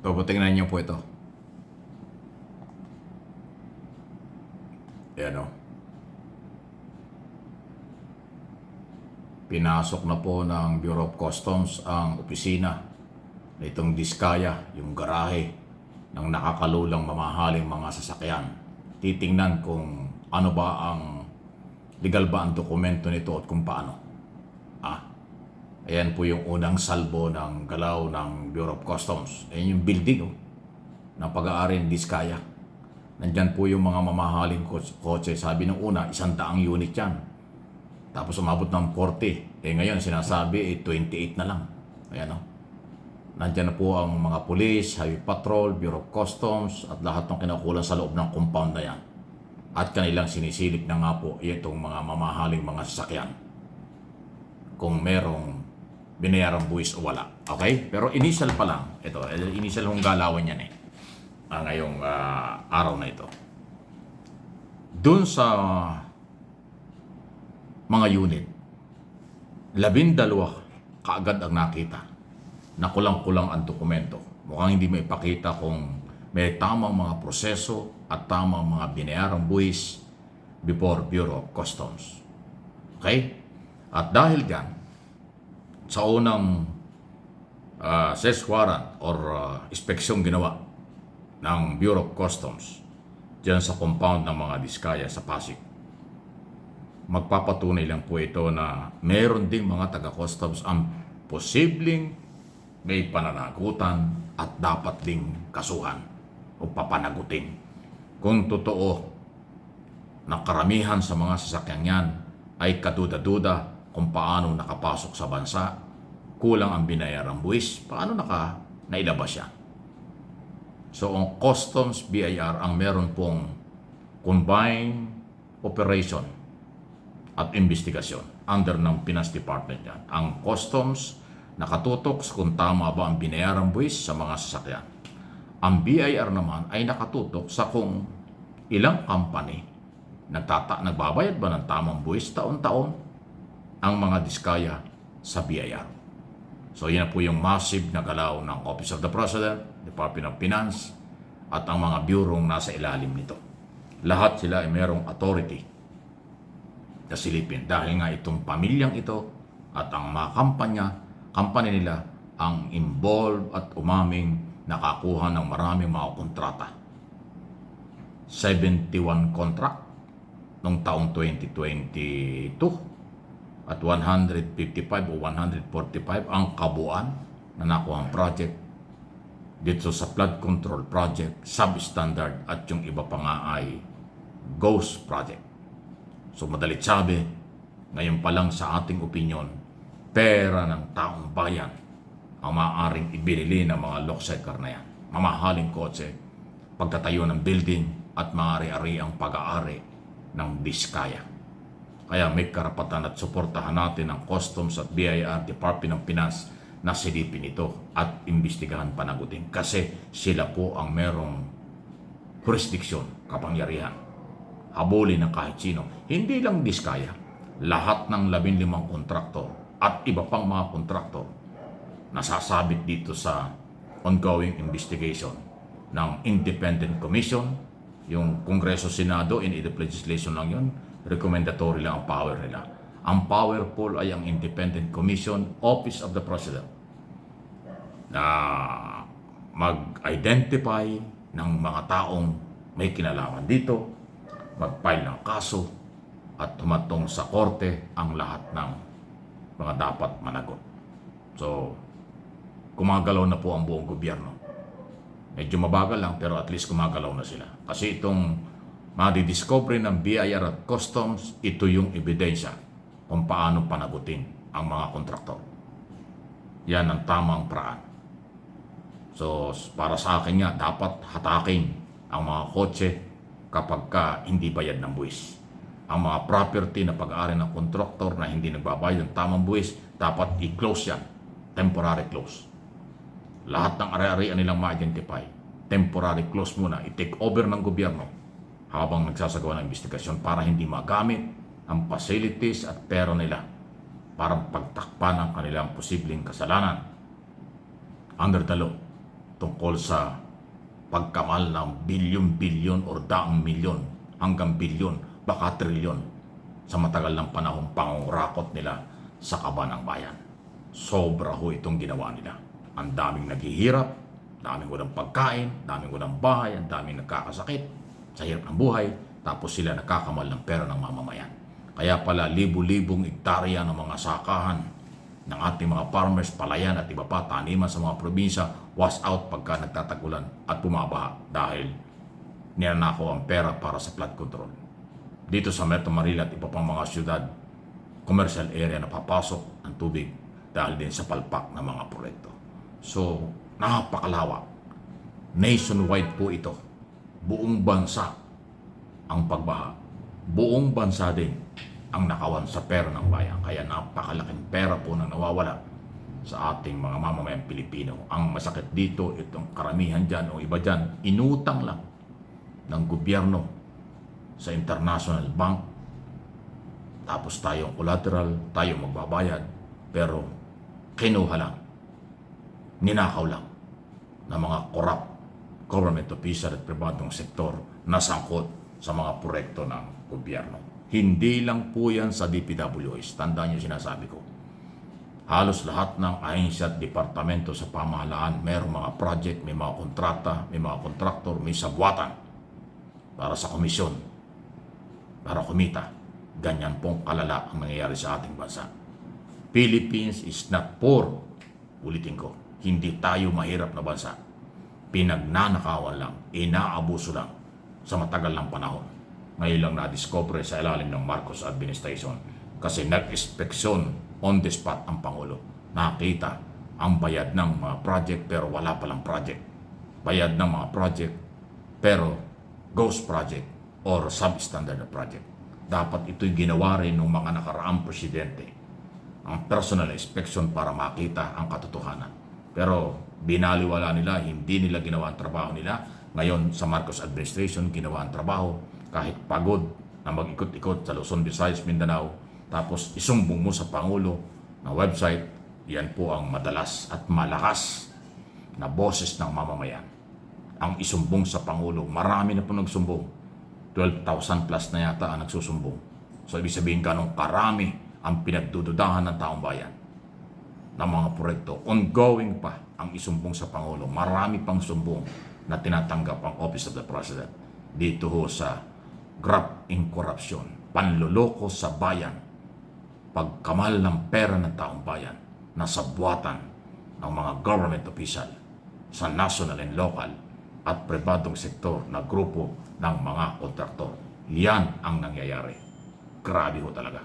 So, tingnan niyo po ito. Ayan o. Pinasok na po ng Bureau of Customs ang opisina nitong Diskaya, yung garahe ng nakakalulang mamahaling mga sasakyan. Titingnan kung ano ba ang legal ba ang dokumento nito at kung paano. Ayan po yung unang salbo ng galaw ng Bureau of Customs. Ayan yung building ng pag-aari ng Diskaya. Nandyan po yung mga mamahaling kotse. Sabi ng una, 100 unit yan. Tapos umabot ng 40. Ngayon sinasabi 28 na lang. Ayan o. Nandyan na po ang mga pulis, highway patrol, Bureau of Customs at lahat ng kinakulang sa loob ng compound na yan. At kanilang sinisilip na nga po itong mga mamahaling mga sasakyan. Kung merong binayarang buwis o wala. Okay? Pero initial pa lang. Ito, initial hong galawan yan ngayong araw na ito. Doon sa mga unit, 12 kaagad ang nakita na kulang-kulang ang dokumento. Mukhang hindi may ipakita kung may tamang mga proseso at tamang mga binayarang buwis before Bureau of Customs. Okay? At dahil dyan, sa unang search warrant or inspeksyon ginawa ng Bureau of Customs dyan sa compound ng mga Diskaya sa Pasig, magpapatunay lang po ito na meron ding mga taga-customs ang posibleng may pananagutan at dapat ding kasuhan o papanagutin. Kung totoo na karamihan sa mga sasakyan yan ay kaduda-duda kung paano nakapasok sa bansa, kulang ang binayarang buwis, paano nailabas siya? So, ang Customs BIR ang meron pong combined operation at investigasyon under ng Finance Department yan. Ang Customs nakatutok kung tama ba ang binayarang buwis sa mga sasakyan. Ang BIR naman ay nakatutok sa kung ilang company nagbabayad ba ng tamang buwis taon-taon ang mga Diskaya sa BIR. So yan po yung massive na galaw ng Office of the President, Department of Finance, at ang mga bureau nasa ilalim nito. Lahat sila ay merong authority na silipin dahil nga itong pamilyang ito at ang mga company nila ang involved at umaming nakakuha ng maraming mga kontrata. 71 contract noong taong 2022 at 155 o 145 ang kabuuan na nakuha ang project dito sa flood control project, substandard at yung iba pa nga ay ghost project. So madalit sabi, ngayon pa lang sa ating opinion, pera ng taong bayan ang maaaring ibinili ng mga lokseker na yan. Mamahaling kotse, pagtatayo ng building at maaari-ari ang pag-aari ng Diskaya. Kaya may karapatan at suportahan natin ang Customs at BIR, Department of Finance na silipin ito at imbestigahan panagutin kasi sila po ang merong jurisdiksyon, kapangyarihan. Habulin ng kahit sino. Hindi lang Diskaya, lahat ng 15 kontraktor at iba pang mga kontraktor nasasabit dito sa ongoing investigation ng Independent Commission, yung Kongreso, Senado, in aid of legislation lang yun, recommendatory lang ang power nila. Ang powerful ay ang Independent Commission, Office of the President, na mag-identify ng mga taong may kinalaman dito, mag-file ng kaso, at humatong sa korte ang lahat ng mga dapat managot. So, gumagalaw na po ang buong gobyerno. Medyo mabagal lang pero at least gumagalaw na sila. Kasi itong madidiscovery ng BIR at Customs, ito yung ebidensya kung paano panagutin ang mga kontraktor. Yan ang tamang paraan. So, para sa akin nga, dapat hatakin ang mga kotse kapag hindi bayad ng buwis. Ang mga property na pag-aari ng kontraktor na hindi nagbabayad ng tamang buwis, dapat i-close yan. Temporary close. Lahat ng ari-arian nilang ma-identify. Temporary close muna. I-take over ng gobyerno habang nagsasagawa ng investigasyon para hindi magamit ang facilities at pera nila para pagtakpan ang kanilang posibleng kasalanan under the law. tungkol sa pagkamal ng bilyon-bilyon o daang milyon hanggang bilyon, baka trilyon sa matagal ng panahon pangungurakot nila sa kaba ng bayan. Sobra ho itong ginawa nila. Ang daming naghihirap, daming walang pagkain, daming walang bahay, ang daming nagkakasakit sa hirap ng buhay, tapos sila nakakamal ng pera ng mamamayan. Kaya pala libu-libong ektarya ng mga sakahan ng ating mga farmers, palayan at iba pa taniman sa mga probinsya wash out pagka nagtatagulan at bumabaha dahil ninanakaw ang pera para sa flood control. Dito sa Metro Manila at iba pang mga syudad, commercial area na papasok ang tubig dahil din sa palpak ng mga proyekto. So, napakalawak. Nationwide po ito. Buong bansa ang pagbaha. Buong bansa din ang nakawan sa pera ng bayan. Kaya napakalaking pera po na nawawala sa ating mga mamamayang Pilipino. Ang masakit dito, itong karamihan dyan o iba dyan, inutang lang ng gobyerno sa international bank. Tapos tayong collateral, tayong magbabayad, pero kinuha lang, ninakaw lang ng mga corrupt government official at pribadong sektor na sangkot sa mga proyekto ng gobyerno. Hindi lang po yan sa DPWH. Tandaan niyo sinasabi ko. Halos lahat ng ahensya at departamento sa pamahalaan, mayroong mga project, may mga kontrata, may mga kontraktor, may sabwatan para sa komisyon, para kumita. Ganyan pong kalala ang nangyayari sa ating bansa. Philippines is not poor. Ulitin ko, hindi tayo mahirap na bansa. Pinagnanakawan lang, inaabuso lang sa matagal ng panahon. Ngayon lang na-discover sa ilalim ng Marcos administration kasi nag-inspeksyon on the spot ang Pangulo. Nakita ang bayad ng mga project pero wala palang project. Bayad ng mga project pero ghost project or substandard na project. Dapat ito'y ginawa rin ng mga nakaraang presidente. Ang personal inspection para makita ang katotohanan. Pero binaliwala nila, hindi nila ginawa ang trabaho nila. Ngayon sa Marcos administration, ginawa ang trabaho kahit pagod na mag-ikot-ikot sa Luzon, Visayas, Mindanao, tapos isumbong mo sa Pangulo na website. Yan po ang madalas at malakas na boses ng mamamayan. Ang isumbong sa Pangulo, marami na po nagsumbong. 12,000 plus na yata ang nagsusumbong. So ibig sabihin ganong karami ang pinagdududahan ng taong bayan ng mga proyekto. Ongoing pa ang isumbong sa Pangulo. Marami pang sumbong na tinatanggap ang Office of the President dito ho sa graft in corruption, panloloko sa bayan, pagkamal ng pera ng taong bayan na sabwatan ng mga government official sa national and local at pribadong sektor na grupo ng mga kontraktor. Yan ang nangyayari. Grabe ho talaga.